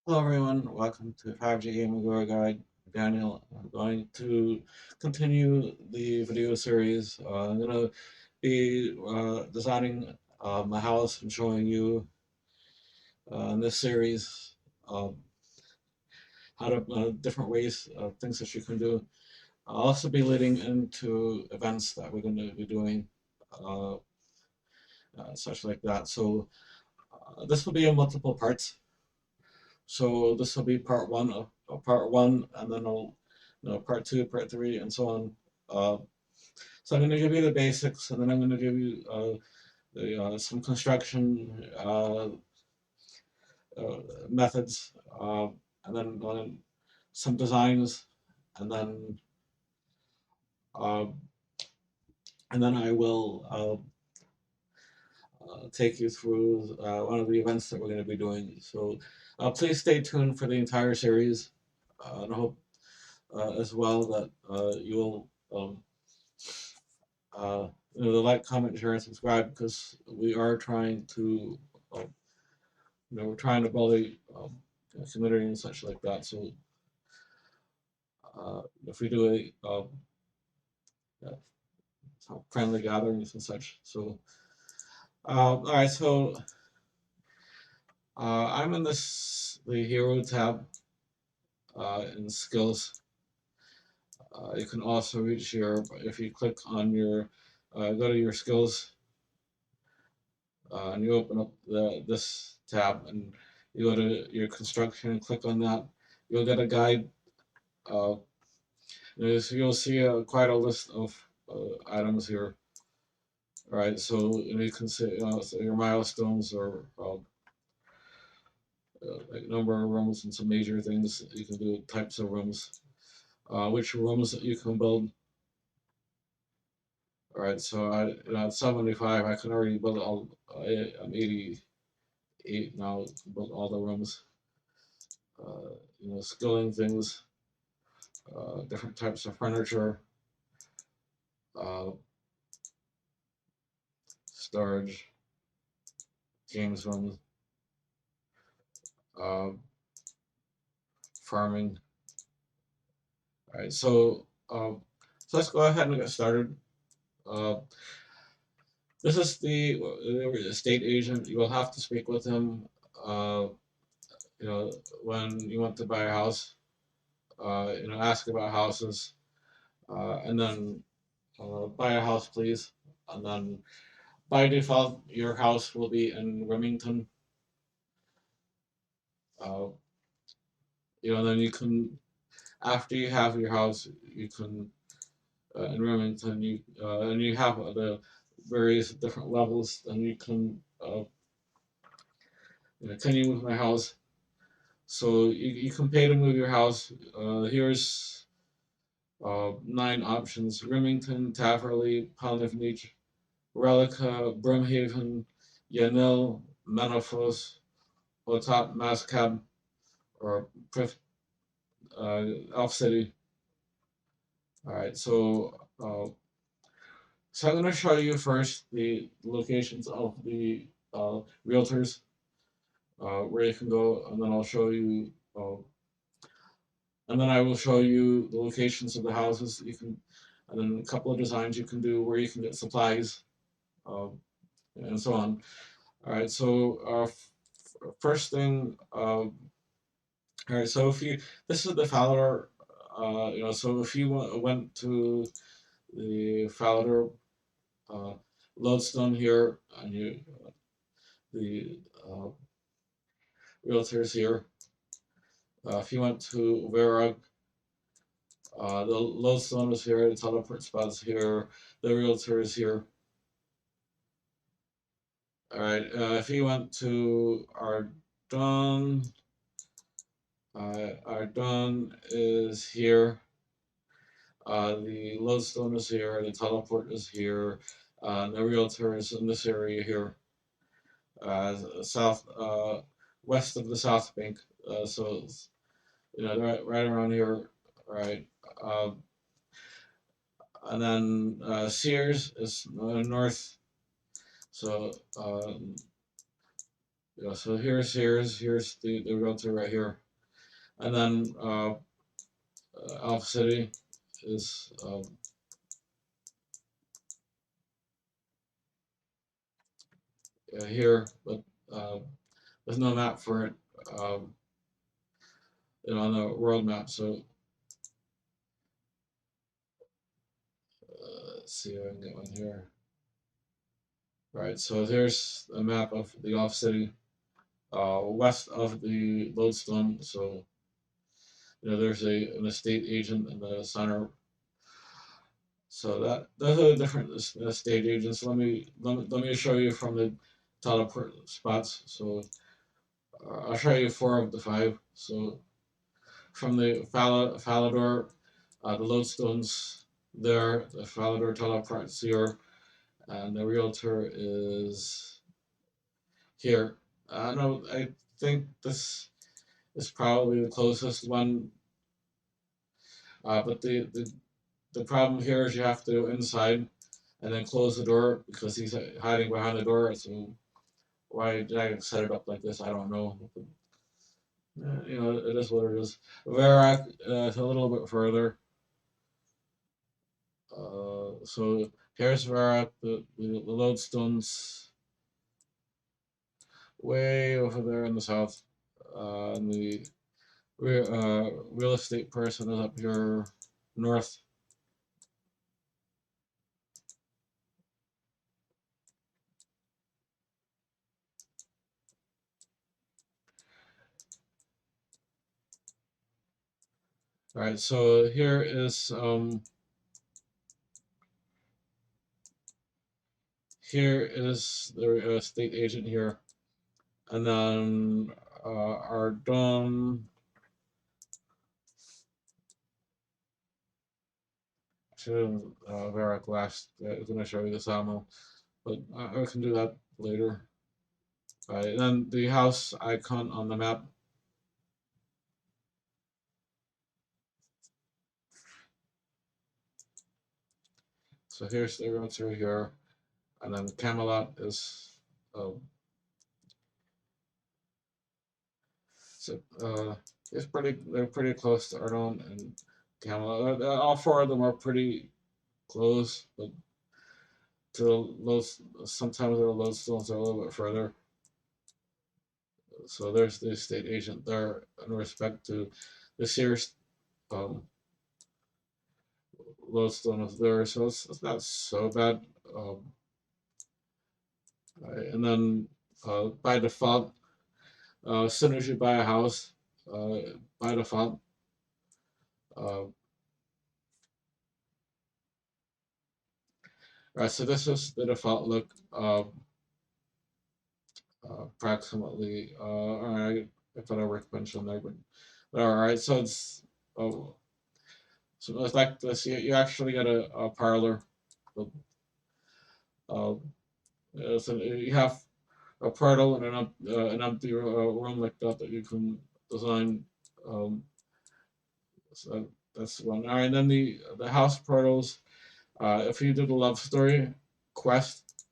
Hello everyone, welcome to 5G Gaming Go Guide. Daniel, I'm going to continue the video series. I'm going to be designing my house and showing you in this series uh, how to different ways, things that you can do. I'll also be leading into events that we're going to be doing, uh, such like that. So this will be in multiple parts. So this will be part one of part one, and then I'll, part two, part three, and so on. Uh, so I'm going to give you the basics, and then I'm going to give you some construction methods, and then some designs, and then uh, I will take you through one of the events that we're going to be doing. So please stay tuned for the entire series, and I hope as well that you will uh, like, comment, share, and subscribe because we are trying to, we're trying to build a community and such like that. So if we do uh, friendly gatherings and such. So all right, so I'm in the hero tab in skills. You can also reach your, if you click on your, go to your skills, and you open up this tab and you go to your construction and click on that. You'll get a guide. Uh, you'll see quite a list of items here. All right, so you can see so your milestones or like number of rooms and some major things that you can do, types of rooms, which rooms that you can build. All right, so at 75, I can already build all. I'm 88 now, build all the rooms. Skilling things, different types of furniture, uh, storage, games rooms, uh, farming. All right, so let's go ahead and get started. Uh, this is the estate agent. You will have to speak with him. Uh, when you want to buy a house. Ask about houses, and then buy a house, please. And then by default, your house will be in Rimmington. Uh, then you can, after you have your house, you can in Rimmington, and you have the various different levels. Then you can you move my house? So you can pay to move your house. Here's 9 options: Rimmington, Taverley, Pollnivneach, Rellekka, Brimhaven, Yanille, Menopause, Otop, Mascab, or Elf City. All right, so I'm going to show you first the locations of the realtors, where you can go, and then I'll show you, and then I will show you the locations of the houses that you can, and then a couple of designs you can do where you can get supplies, uh, and so on. All right, so first thing, all right, so if you, this is the Falador, so if you went to the Falador uh, lodestone here, and the realtors here. If you went to Varrock, the lodestone is here, the teleport spot's here, the realtor is here. All right, if you went to Ardougne, Ardougne is here. The lodestone is here, the teleport is here, the realtor is in this area here, south, west of the South Bank. So it's, right around here, right? Uh, and then Seers is north. So Yeah, so here's the realtor right here, and then Alpha City is yeah, here, but uh, there's no map for it, um, on the world map. So let's see if I can get one here. Right, so here's a map of the Alpha City, west of the lodestone. So there's an estate agent in the center. So those are the different estate agents. Let me show you from the teleport spots. So I'll show you four of the five. So from the Falador, the lodestones there, the Falador teleports here, and the realtor is here. No, I think this is probably the closest one. But the problem here is you have to go inside and then close the door because he's hiding behind the door. So why did I set it up like this? I don't know. It is what it is. Varrock is a little bit further. So here's Varrock, the lodestones way over there in the south. And the real estate person is up here north. All right, so here is the estate agent here, and then Ardougne. Should have Varrock last. I'm gonna show you this ammo, but I can do that later. All right, and then the house icon on the map. So here's the roads through here, and then Camelot is. So they're pretty close to Ardougne and Camelot. All four of them are pretty close, but to the low, sometimes the lodestones are a little bit further. So there's the estate agent there in respect to the Seers um, lodestone is there, so it's not so bad. Right, and then by default, as soon as you buy a house, uh, by default, uh, right. So this is the default look. Approximately. All right, I put a workbench on there, but all right. So oh, so it's like this. You actually get a parlor. But, uh, so you have a portal and an empty room like that you can design. Um, so that's one. All right, and then the house portals. If you do the love story quest,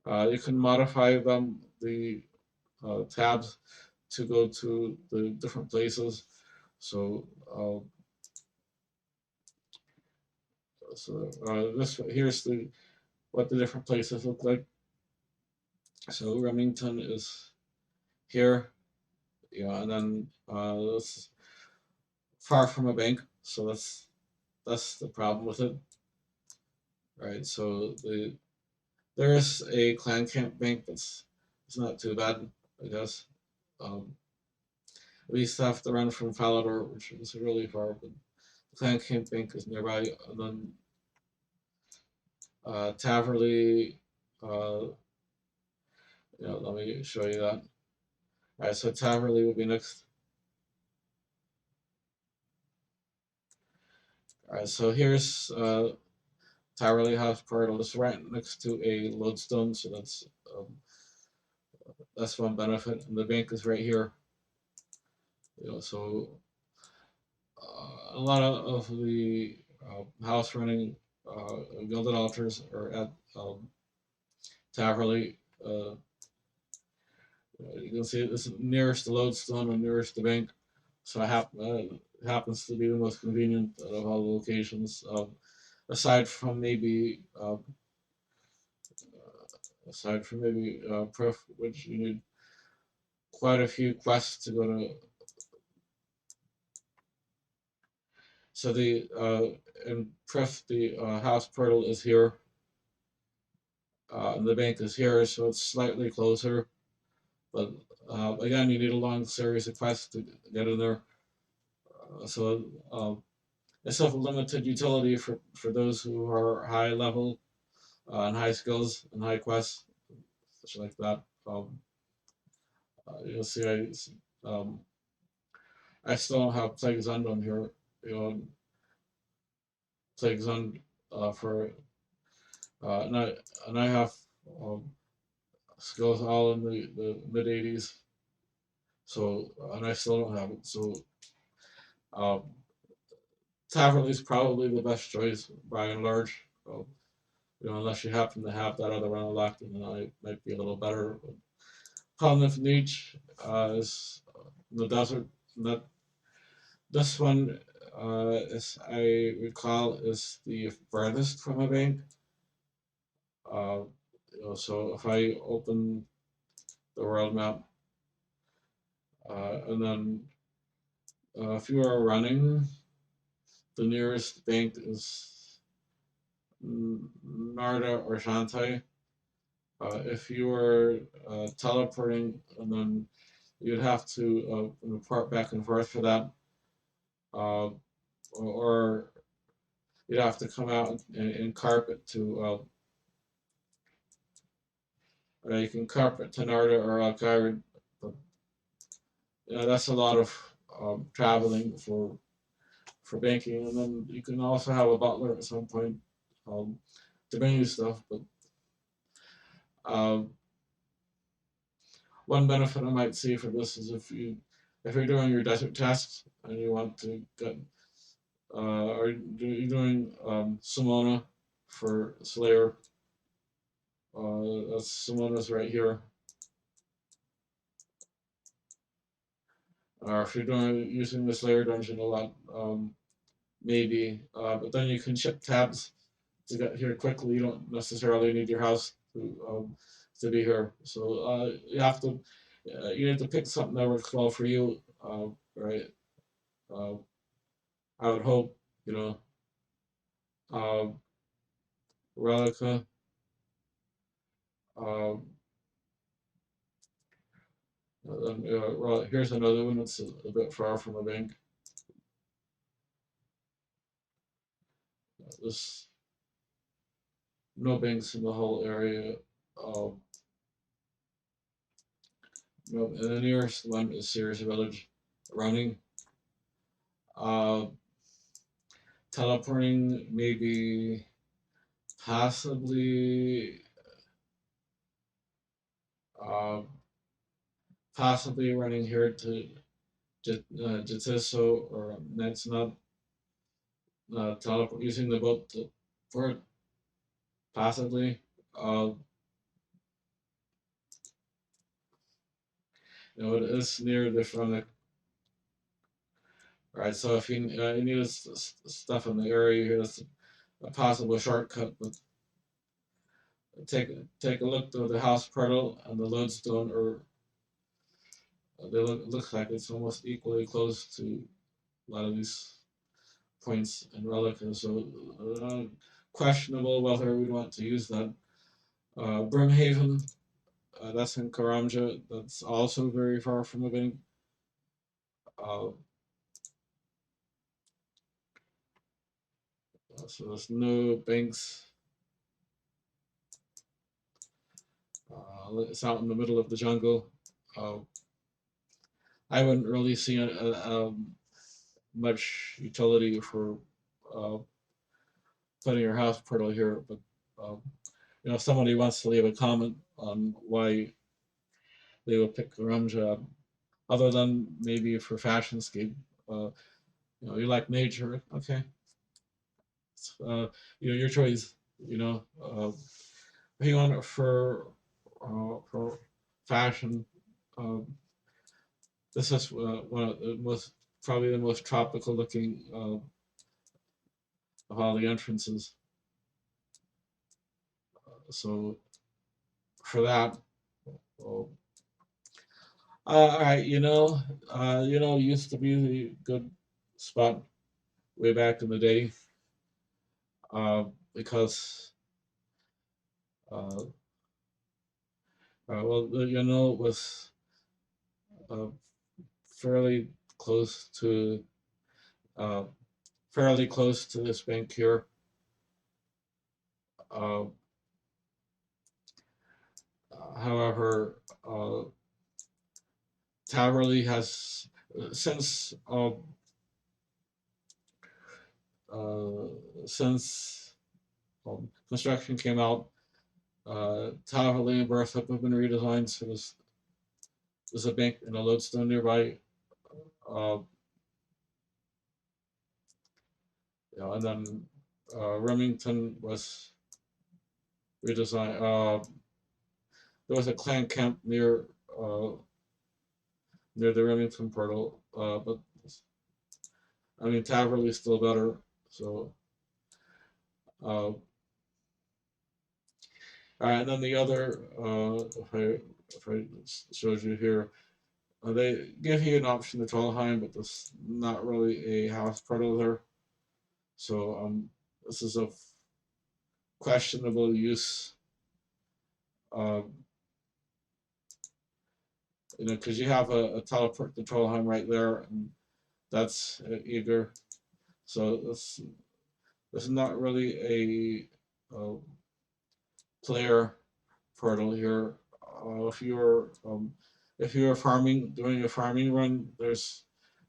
you can modify them the tabs to go to the different places. So this here's the what the different places look like. So Rimmington is here, and then it's far from a bank, so that's the problem with it, right? So there is a clan camp bank that's it's not too bad, I guess. Um, we used to have to run from Falador, which is really far, but the clan camp bank is nearby. And then Taverley, let me show you that. All right, so Taverley will be next. All right, so here's Taverley House Portal. It's right next to a lodestone, so that's one benefit. And the bank is right here. So a lot of the house running gilded altars are at Taverley. You can see this is nearest the lodestone and nearest the bank, so happens to be the most convenient out of all the locations. Aside from maybe Prif, which you need quite a few quests to go to. So the in Prif, the house portal is here, and the bank is here, so it's slightly closer. But again, you need a long series of quests to get in there. So it's of limited utility for those who are high level and high skills and high quests, such like that. You'll see, I still don't have Plague's End on here. You know, Plague's End for and I have skills all in the mid 80s. So and I still don't have it. So um, Taverley is probably the best choice by and large. Unless you happen to have that other one unlocked, and then I might be a little better. Pollnivneach is in the desert. That this one, as I recall, is the furthest from a bank. Uh, so if I open the world map, and then if you are running, the nearest bank is Narda or Shantai. If you were teleporting, and then you'd have to report back and forth for that, uh, or you'd have to come out and carpet to. You can carpet to Narda or Alkyrid, but that's a lot of traveling for banking, and then you can also have a butler at some point um, to bring you stuff. But um, one benefit I might see for this is if you're doing your desert tasks and you want to get or you're doing Simona for Slayer. That's Simona's right here. Or if you're doing using the Slayer dungeon a lot, maybe. But then you can ship tabs to get here quickly. You don't necessarily need your house to be here. So you need to pick something that works well for you, right? Uh, I would hope, you know, uh, Rellekka. Uh, well, here's another one that's a bit far from a bank. There's no banks in the whole area. No, and the nearest one is Seers Village, running. Uh, Teleporting, maybe, possibly, uh, possibly running here to Jitiso, or that's not teleport using the boat to port, possibly. Uh, it is near the front. Right, so if you need stuff in the area, here's a possible shortcut. But take take a look through the house portal and the lodestone, or looks like it's almost equally close to a lot of these points in Rellekka. So questionable whether we want to use that. Brimhaven, that's in Karamja. That's also very far from the bank. Uh, so there's no banks. It's out in the middle of the jungle. Uh, I wouldn't really see much utility for uh, putting your house portal here, but um, if somebody wants to leave a comment on why they would pick the rum job, other than maybe for fashionscape, you like nature, okay, uh, your choice. You know, if you want it for fashion, this is one of the probably the most tropical looking of all the entrances. So for that, well, all right, used to be the good spot way back in the day, because uh, it was uh, fairly close to uh, fairly close to this bank here. Uh, However, Taverley has since uh, since construction came out, Taverley and Berthup have been redesigned. So there's a bank and a lodestone nearby. Uh, and then Rimmington was redesigned. There was a clan camp uh, near the Remington portal, but I mean Taverley is still better. So, all right, and then the other, if I showed you here, they give you an option to Trollheim, but there's not really a house portal there. So this is of questionable use. Um, because you have a teleport to Trollheim right there, and that's eager. So this is not really a player portal here. If you're farming, doing a farming run, there's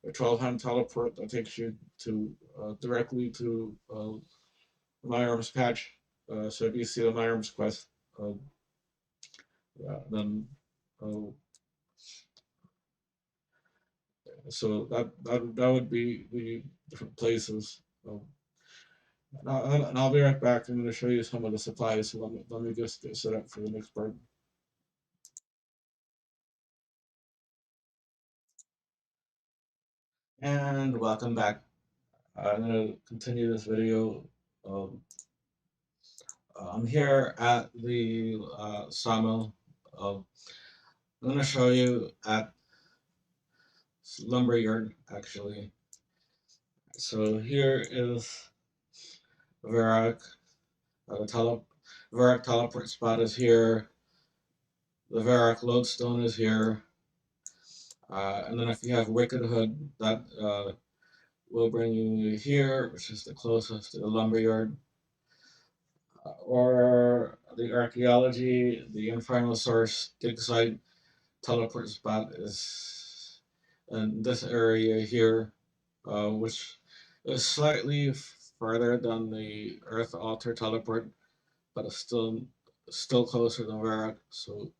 a 12-hand teleport that takes you to directly to My Arms patch. So if you see the My Arms quest, yeah, then uh, so that would be the different places. And I'll be right back. I'm going to show you some of the supplies. So let me just get set up for the next part. And welcome back. I'm going to continue this video. Um, I'm here at the sawmill. I'm going to show you at lumberyard actually. So here is Varrock. The Varrock teleport spot is here. The Varrock lodestone is here. And then if you have Wicked Hood, that will bring you here, which is the closest to the lumberyard. Or the archaeology, the infernal source dig site teleport spot is in this area here, which is slightly farther than the Earth Altar teleport, but it's still closer than Varrock. So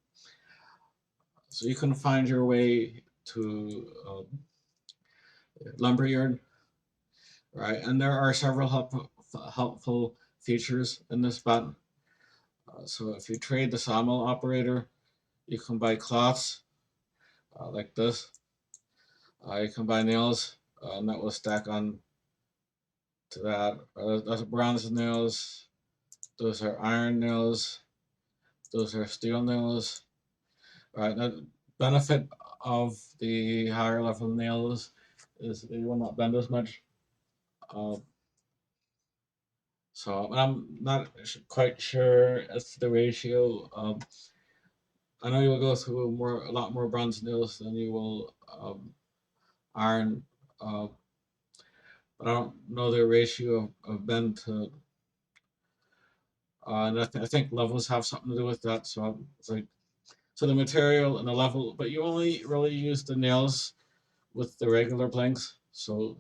you can find your way to Lumberyard, right? And there are several helpful features in this spot. So if you trade the sawmill operator, you can buy cloths like this. You can buy nails, and that will stack on to that. That's bronze nails. Those are iron nails. Those are steel nails. Right. The benefit of the higher level nails is they will not bend as much. Uh, so I'm not quite sure as to the ratio. I know you'll go through a lot more bronze nails than you will iron, uh, but I don't know the ratio of bend to. And I think levels have something to do with that. So it's like so the material and the level, but you only really use the nails with the regular planks. So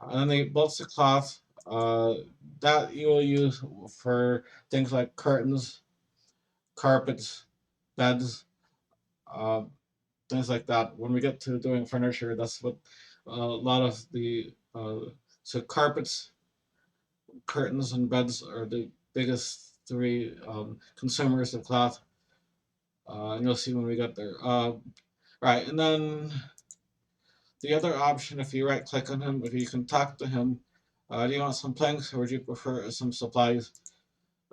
and then the balsa cloth that you will use for things like curtains, carpets, beds, uh, things like that. When we get to doing furniture, that's what a lot of the so carpets, curtains, and beds are the biggest three consumers of cloth. And you'll see when we get there. Right, and then the other option, if you right click on him, if you can talk to him, do you want some planks or would you prefer some supplies?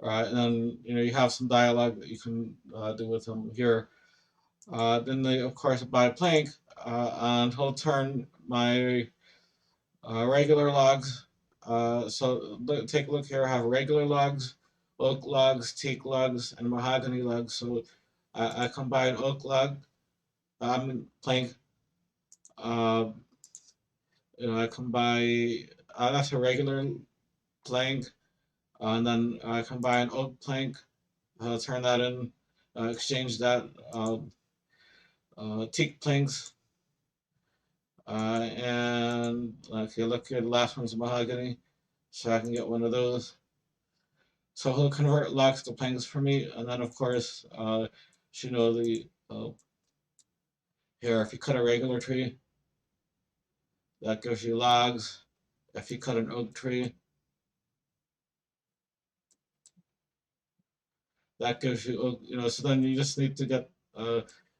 Right, and then you have some dialogue that you can do with him here. Then they of course buy a plank, and he'll turn my regular logs. Take a look here. I have regular logs, oak logs, teak logs, and mahogany logs. So I combine oak log, plank. Uh, I combine that's a regular plank, and then I combine oak plank. Turn that in, exchange that teak planks, and okay, look here. The last one's mahogany, so I can get one of those. So he'll convert logs to planks for me, and then of course, the here. If you cut a regular tree, that gives you logs. If you cut an oak tree, that gives you So then you just need to get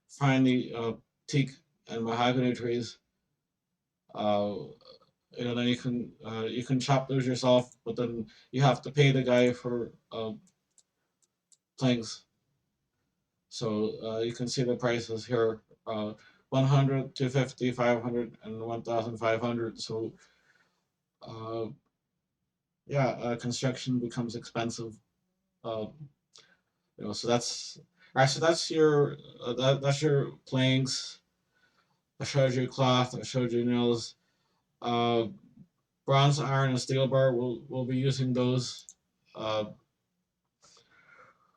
find the teak and mahogany trees. Uh, then you can chop those yourself, but then you have to pay the guy for planks. So you can see the prices here: 100, 250, 500, and 1,500. So uh, yeah, construction becomes expensive. Uh, so that's all right. So that's your planks. I showed you cloth. I showed you nails. Uh, Bronze, iron, and steel bar. We'll be using those. Uh,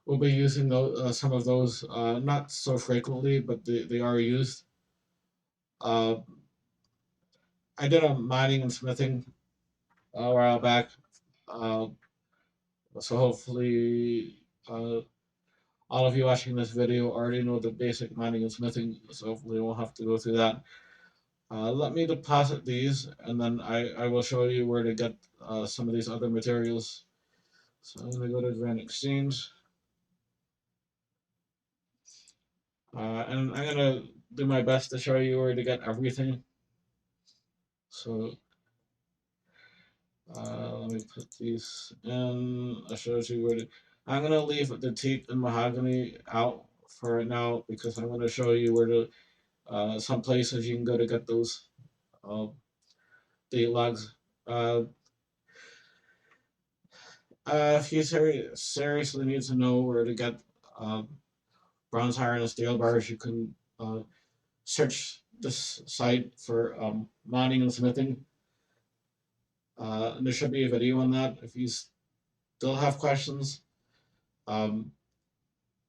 we'll be using some of those, not so frequently, but they are used. Uh, I did a mining and smithing a while back, uh, so hopefully all of you watching this video already know the basic mining and smithing. So hopefully we won't have to go through that. Let me deposit these, and then I will show you where to get some of these other materials. So I'm going to go to Grand Exchange. And I'm gonna do my best to show you where to get everything. So let me put these in. I showed you where to. I'm gonna leave the teak and mahogany out for right now because I'm gonna show you where to some places you can go to get those uh, date logs. Uh, if you seriously need to know where to get uh, bronze, iron, and steel bars, you can search this site for mining and smithing. And there should be a video on that. If you still have questions, um,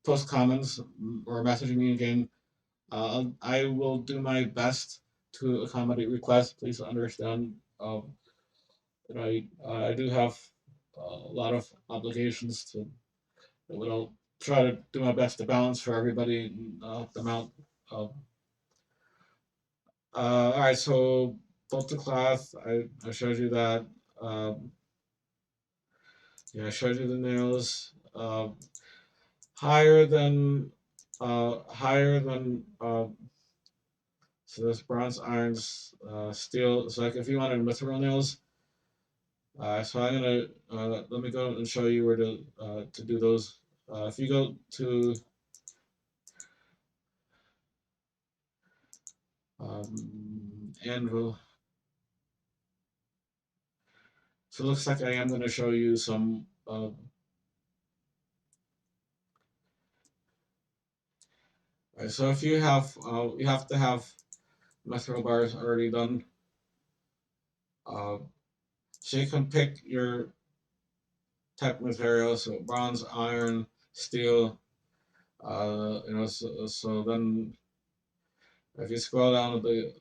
post comments or message me again. I will do my best to accommodate requests. Please understand. I do have a lot of obligations to. I'll try to do my best to balance for everybody and help them out. All right, so bolt the cloth. I showed you that. Um, yeah, I showed you the nails. Higher than higher than so this bronze, irons, steel. So like if you wanted mithril nails, so I'm gonna let me go and show you where to do those. If you go to anvil, so it looks like I am gonna show you some. Right, so if you have to have mithril bars already done. Uh, so you can pick your type material, so bronze, iron, steel. So then if you scroll down to the,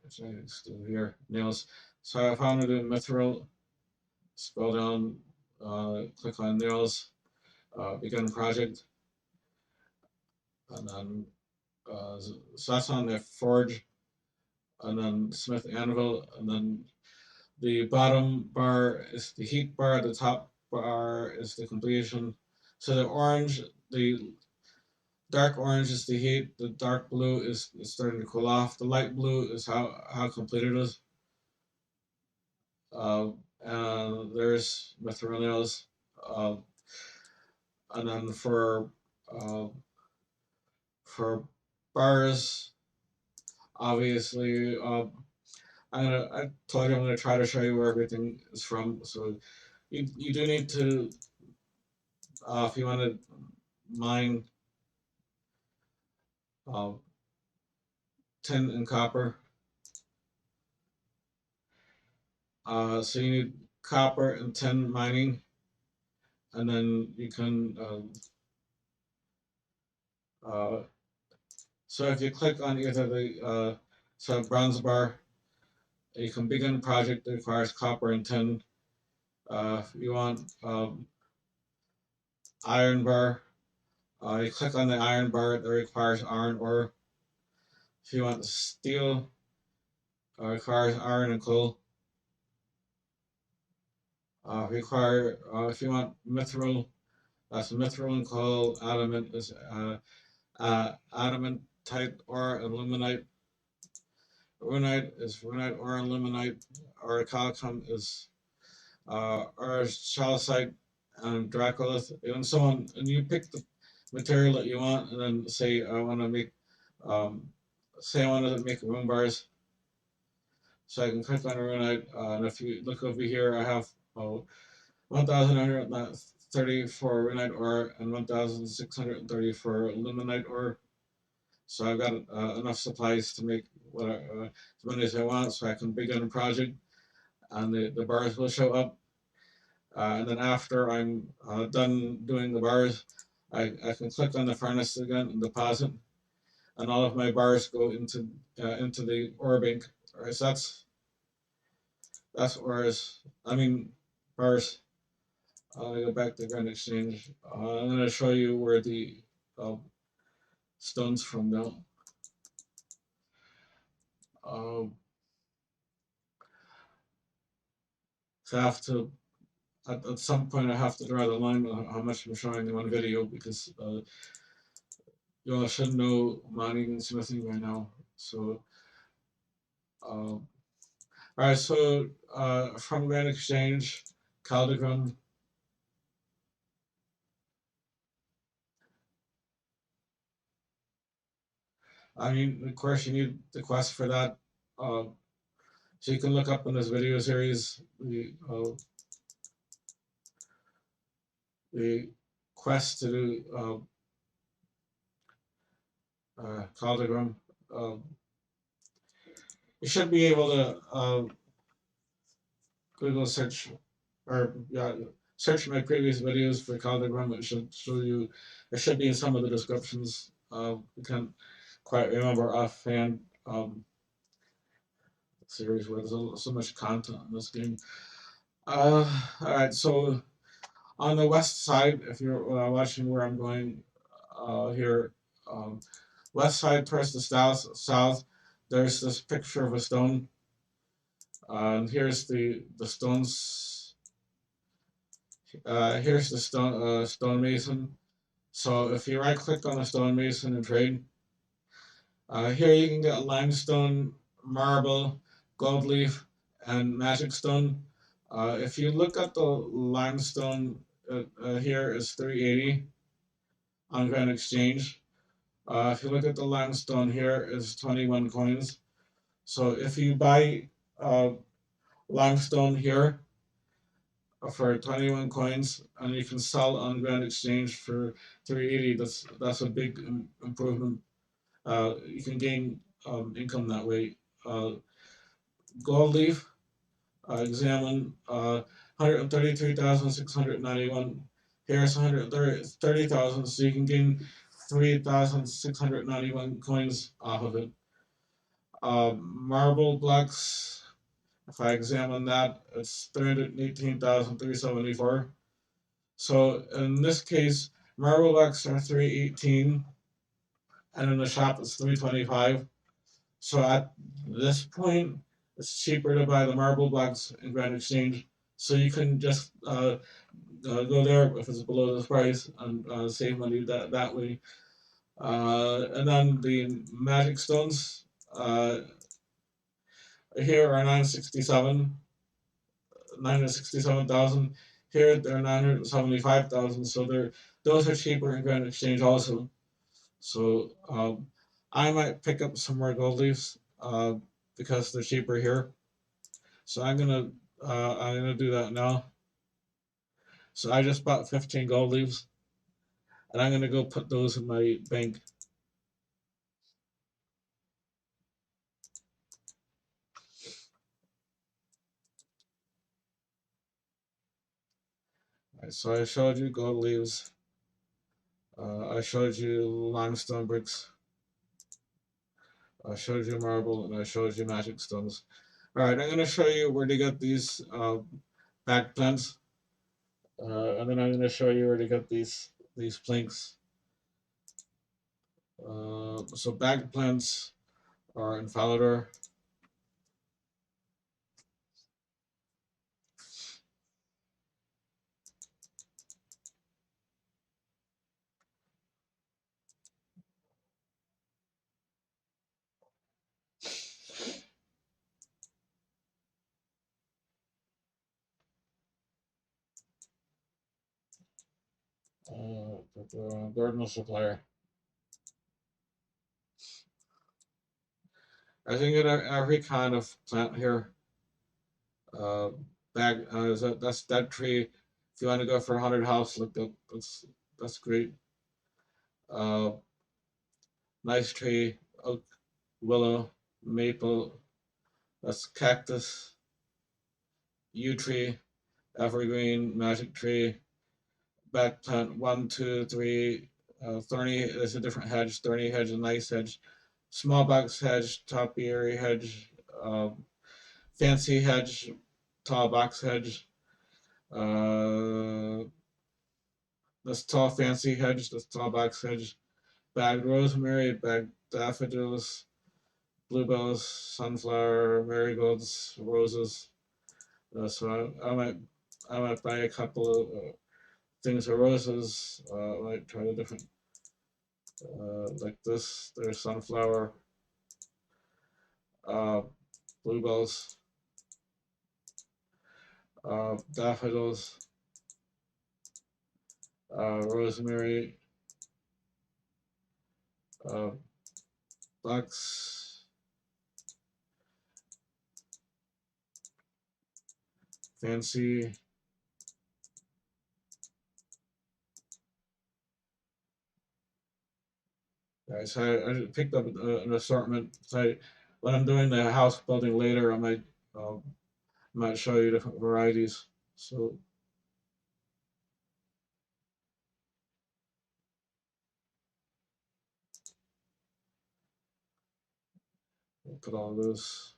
which I still here, nails. So if I want to do mithril, scroll down, click on nails, begin project, and then so that's on the forge, and then smith anvil, and then the bottom bar is the heat bar, the top bar is the completion, So the orange, the dark orange is the heat. The dark blue is starting to cool off. The light blue is how complete it is. And there's Mithrilios. Uh, and then uh, for bars, obviously, I told you I'm gonna try to show you where everything is from. So you do need to, if you want to mine uh, tin and copper, so you need copper and tin mining, and then you can. So if you click on either the bronze bar, you can begin a project that requires copper and tin. If you want iron bar, you click on the iron bar that requires iron ore. If you want steel, requires iron and coal. If you want mithril, that's mithril and coal. Adamant is adamantite ore and limonite. Runite is runite ore and limonite. Orichalcum is or chalcite and dracolith, and so on. And you pick the material that you want, and then say I want to make, um, say I want to make room bars. So I can click on runite, and if you look over here, I have 1,930 for runite ore and 1,630 for limonite ore. So I've got enough supplies to make as many as I want, so I can begin a project, and the bars will show up. And then after I'm done doing the bars, I can click on the furnace again and deposit, and all of my bars go into the ore bank. All right, so that's ores. I mean bars. I'll go back to Grand Exchange. I'm going to show you where the uh, stones from now. Um, so I have to at some point I have to draw the line on how much I'm showing in one video, because you all should know mining and smithing by now. So, all right. So from Grand Exchange, Caldegram. I mean, of course, you need the quest for that. Uh, so you can look up in this video series the quest to do Caldegram. You should be able to Google search, or yeah, search my previous videos for Caldegram. It should show you. It should be in some of the descriptions. I can't quite remember offhand. Series where there's so much content in this game. All right, so on the west side, if you're watching where I'm going here, um, west side towards the south, there's this picture of a stone. And here's the stones. Here's the stonemason. So if you right click on the stonemason and trade, here you can get limestone, marble, gold leaf, and magic stone. If you look at the limestone, here is 380 on Grand Exchange. If you look at the limestone, here is 21 coins. So if you buy limestone here for 21 coins, and you can sell on Grand Exchange for 380, that's a big improvement. You can gain income that way. Gold leaf, examine 133,691. Here's 130,000, so you can gain 3,691 coins off of it. Marble blocks, if I examine that, it's 318,374. So in this case, marble blocks are 318, and in the shop it's 325. So at this point, it's cheaper to buy the marble blocks in Grand Exchange. So you can just go there if it's below this price and save money that way. And then the magic stones here are 967,000. Here they're 975,000. So those are cheaper in Grand Exchange also. So I might pick up some more gold leaves because they're cheaper here. So I'm gonna do that now. So I just bought 15 gold leaves, and I'm gonna go put those in my bank. Right, so I showed you gold leaves. I showed you limestone bricks. I showed you marble, and I showed you magic stones. All right, I'm gonna show you where to get these back plants, and then I'm gonna show you where to get these planks. So back plants are in Falador. The garden supplier. I think in every kind of plant here. Uh, that's that tree. If you want to go for 100 house, look up. That's great. Uh, nice tree. Oak, willow, maple. That's cactus. Yew tree, evergreen, magic tree. Back plant 1, 2, 3. Thorny is a different hedge. Thorny hedge, a nice hedge. Small box hedge, topiary hedge, fancy hedge, tall box hedge. Uh, this tall fancy hedge, this tall box hedge. Bagged rosemary, bagged daffodils, bluebells, sunflower, marigolds, roses. So I might buy a couple of things of roses. I might try the different like this. There's sunflower, uh, bluebells, daffodils, rosemary, uh, box, fancy. Right, so I picked up an assortment. So when I'm doing the house building later, I might show you different varieties. So I'll put all this.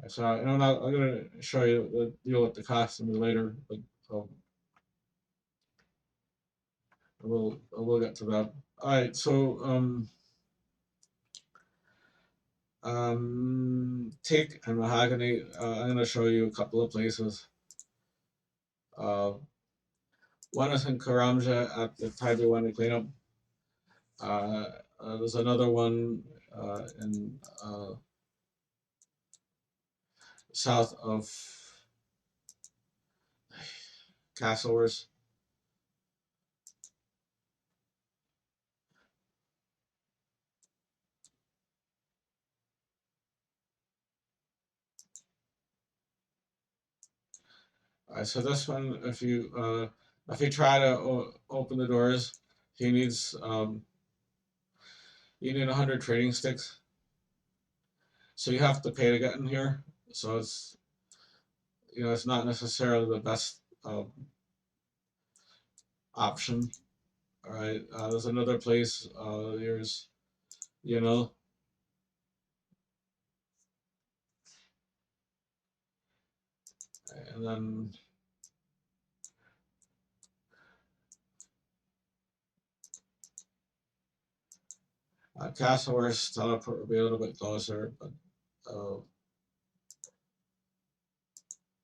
So I'm gonna show you the deal with the costumes later, but so we'll get to that. All right, so Teak and Mahogany. I'm gonna show you a couple of places. Uh, one is in Karamja at the Taverley cleanup. Uh, there's another one in south of Castleworth. So this one, if you try to open the doors, he needs you need 100 trading sticks. So you have to pay to get in here. So it's not necessarily the best option. All right. There's another place. There's Yanille. And then Castle Wars teleport will be a little bit closer, but uh,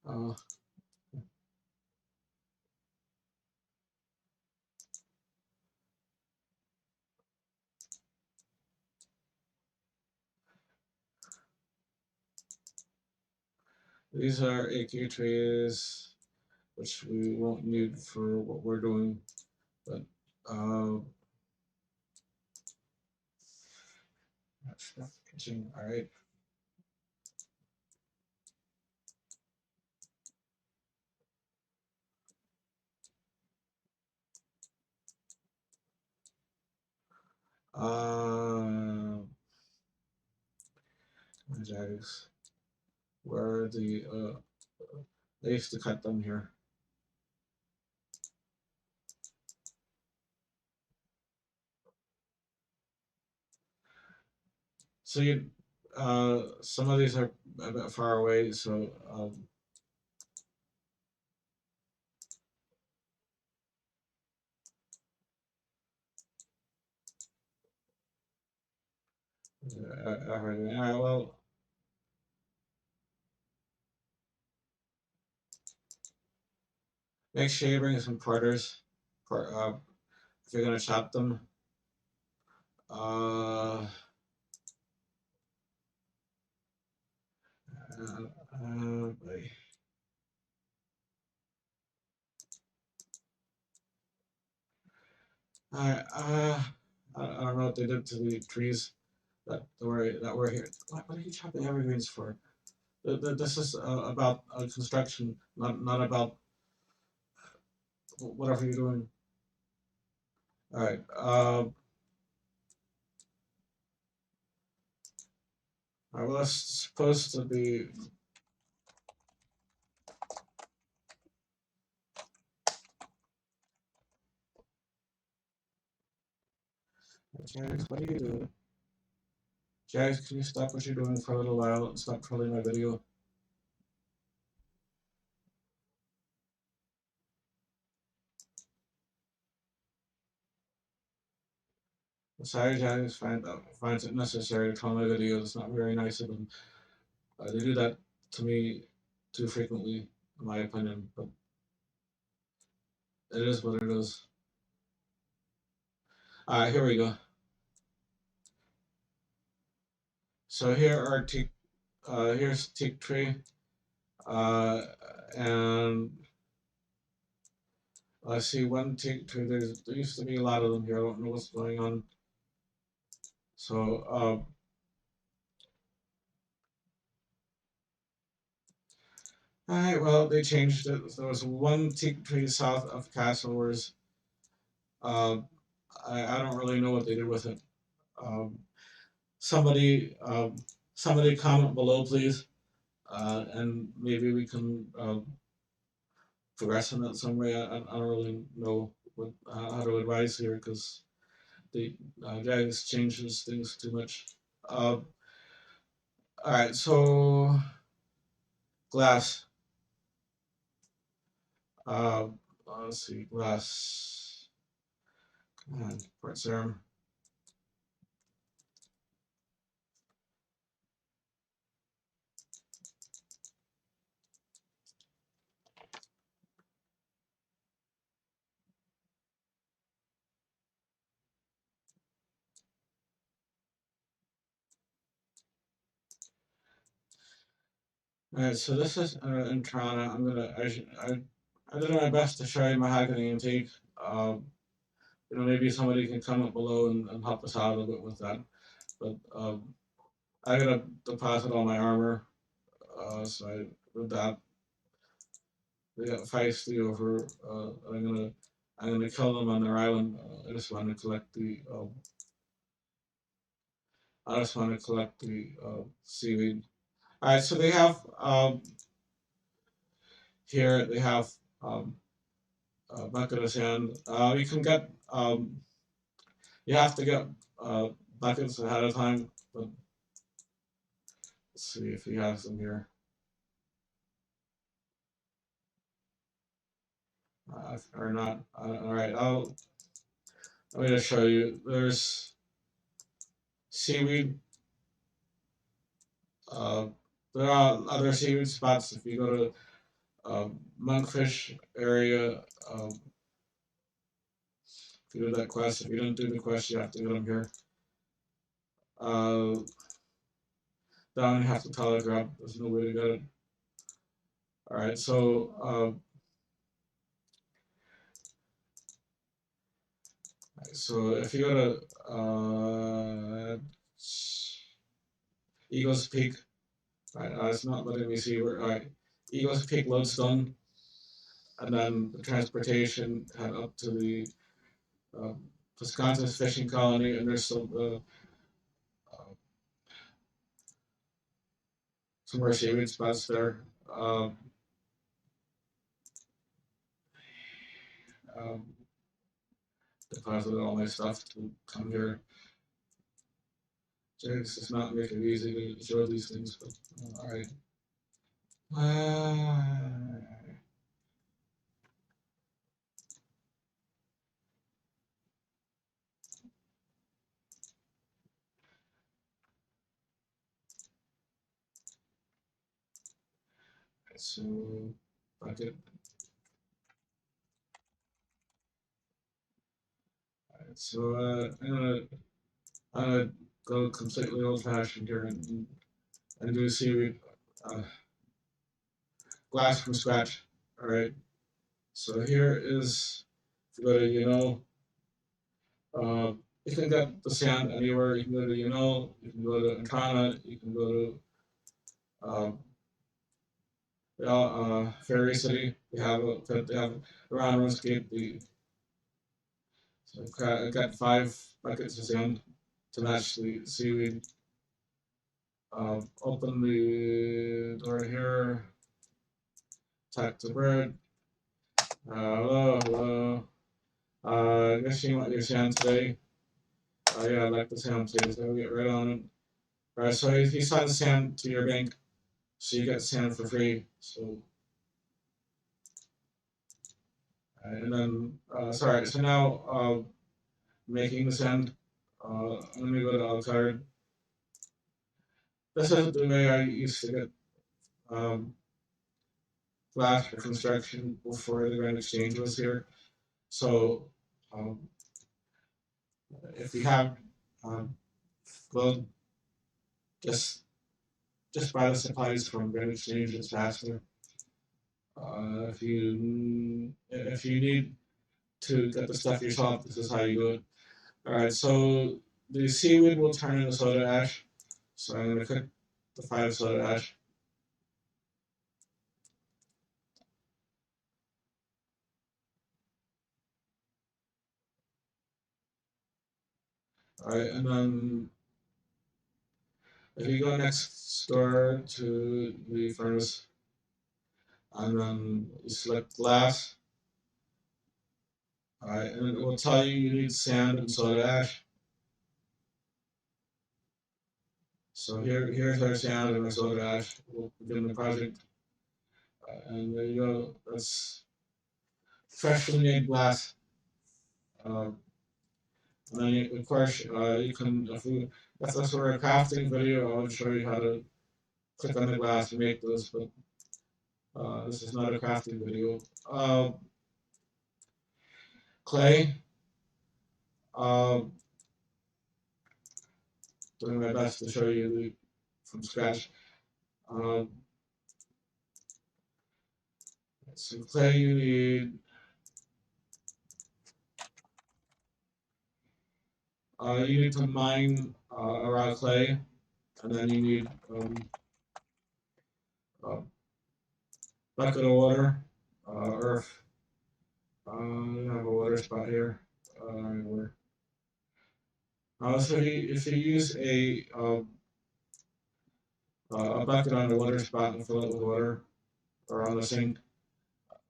uh, these are AQ trees, which we won't need for what we're doing, but kitchen. All right. Jags. Where are the I used to cut them here. So you, some of these are a bit far away, so everything. All right, well, make sure you bring some quarters, if you're gonna chop them. Uh, boy. Alright, I don't know what they did to the trees that were here. What are you chopping evergreens for? This is about construction, not about whatever you're doing. All right. All right. Well, that's supposed to be. Jags, what are you doing? Jags, can you stop what you're doing for a little while and stop trolling my video? Sorry, Jags finds it necessary to troll my videos. It's not very nice of them. They do that to me too frequently, in my opinion. But it is what it is. All right, here we go. So here are teak. Here's teak tree, uh, and I see one teak tree. There used to be a lot of them here. I don't know what's going on. So, all right. Well, they changed it. There was one teak tree south of Castle Wars. Uh, I don't really know what they did with it. Um, somebody somebody comment below, please, and maybe we can progress in that some way. I don't really know how to advise here because the Jags changes things too much. All right, so glass. Uh, let's see, glass. Come on, part serum. All right, so this is Intrana. I did my best to show you mahogany and teak. Maybe somebody can comment below and help us out a little bit with that. But I gotta deposit all my armor. So with that, they got feisty over. I'm gonna kill them on their island. I just want to collect the. I just want to collect the seaweed. All right, so they have here. They have a bucket of sand. You can get. You have to get buckets ahead of time. But let's see if he has them here. Or not. All right, let me just show you. seaweed. Uh, there are other seaweed spots if you go to monkfish area. If you do that quest, if you didn't do the quest, you have to get them here. Down you have to telegraph. There's no way to get it. All right, so if you go to Eagles Peak, right, it's not letting me see where. All right, Eagles Peak lodestone, and then the transportation head up to the um, Wisconsin's fishing colony, and there's some more seaweed spots there. Um, Deposited all my stuff to come here. It's just not making it easy to show these things, but all right. So bucket. Alright, so I'm gonna go completely old fashioned here and do seaweed uh, glass from scratch. All right. So here is if you go to uh, you can get the sand anywhere. You can go to you can go to Ancana, you can go to um, Fairy City. They have around Runescape. So I got 5 buckets of sand to match the seaweed. Open the door here. Talk to bird. Hello, hello. I guess you want your sand today. Yeah, I like the sand today, so we'll get right on it. Alright, so he sends sand to your bank, so you get sand for free. So, and then, sorry, so now, making the sand, I'm gonna go to Altard. This is the way I used to get, glass for construction before the Grand Exchange was here. So, um, if you have, um, well, just just buy the supplies from Grand Exchange. It's faster. If you need to get the stuff yourself, this is how you do it. All right. So the seaweed will turn into soda ash. So I'm gonna cook the 5 soda ash. All right, and then if you go next door to the furnace, and then you select glass. All right, and it will tell you need sand and soda ash. So here's our sand and our soda ash. We'll begin the project. And there you go. That's freshly made glass. Uh, and then of course, you can, if this were a crafting video, I would show you how to click on the glass and make those, but this is not a crafting video. Clay. Doing my best to show you from scratch. So clay you need. You need to mine around clay, and then you need a bucket of water, earth. You have a water spot here. So if you use a bucket on the water spot and fill it with water, or on the sink,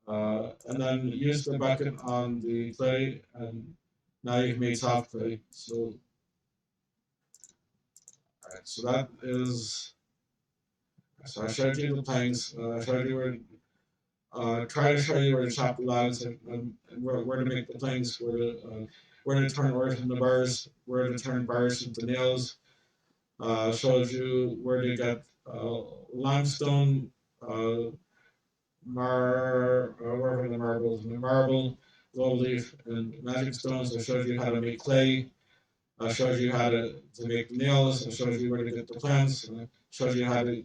and then use the bucket on the clay, and now you've made soft clay. So, alright, so that is. So I showed you the planks. I showed you where. Try to show you where to chop the logs and where to make the planks, where to turn ores into bars, where to turn bars into nails, showed you where to get limestone, wherever the marbles, marble, gold leaf, and magic stones. I showed you how to make clay. I showed you how to make nails. I showed you where to get the plants. And I showed you how to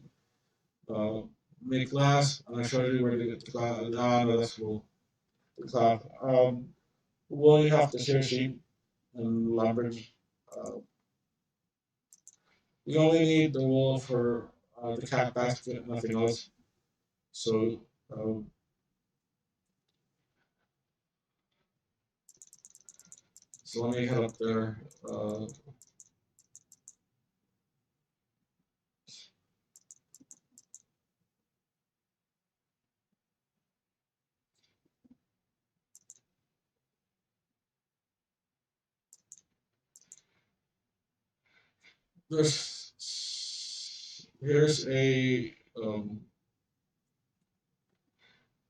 uh, make glass. And I showed you where to get the cloth. No, that's wool. The cloth. Wool you have to share sheep and lumberage. Uh, you only need the wool for the cat basket, nothing else. So, um, so let me head up there. Uh, here's a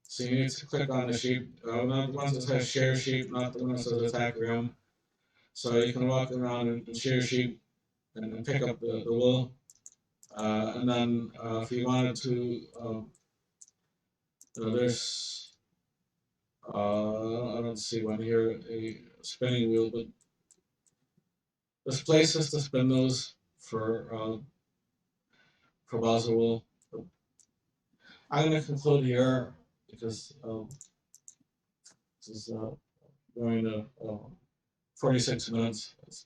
so you need to click on the sheep, not the ones that says share sheep, not the one that says attack room. So you can walk around and share sheep and pick up the wool. And then if you wanted to, there's I don't see one here, a spinning wheel, but there's places to spin those for balls of wool. I'm going to conclude here because this is going to 46 minutes. It's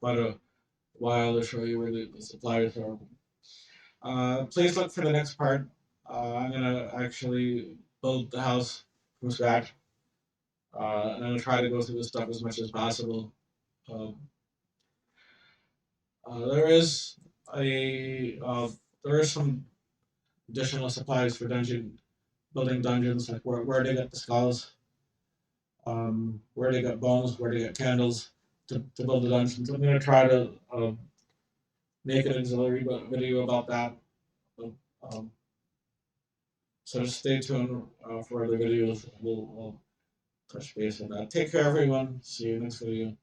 quite a while to show you where the suppliers are. Please look for the next part. I'm going to actually build the house from scratch. And I'm going to try to go through this stuff as much as possible. Um, there is there is some additional supplies for building dungeons, like where they get the skulls, where they get bones, where they get candles to build the dungeons. I'm gonna try to make an auxiliary video about that. Um, so just stay tuned for other videos. We'll touch base on that. Take care, everyone. See you next video.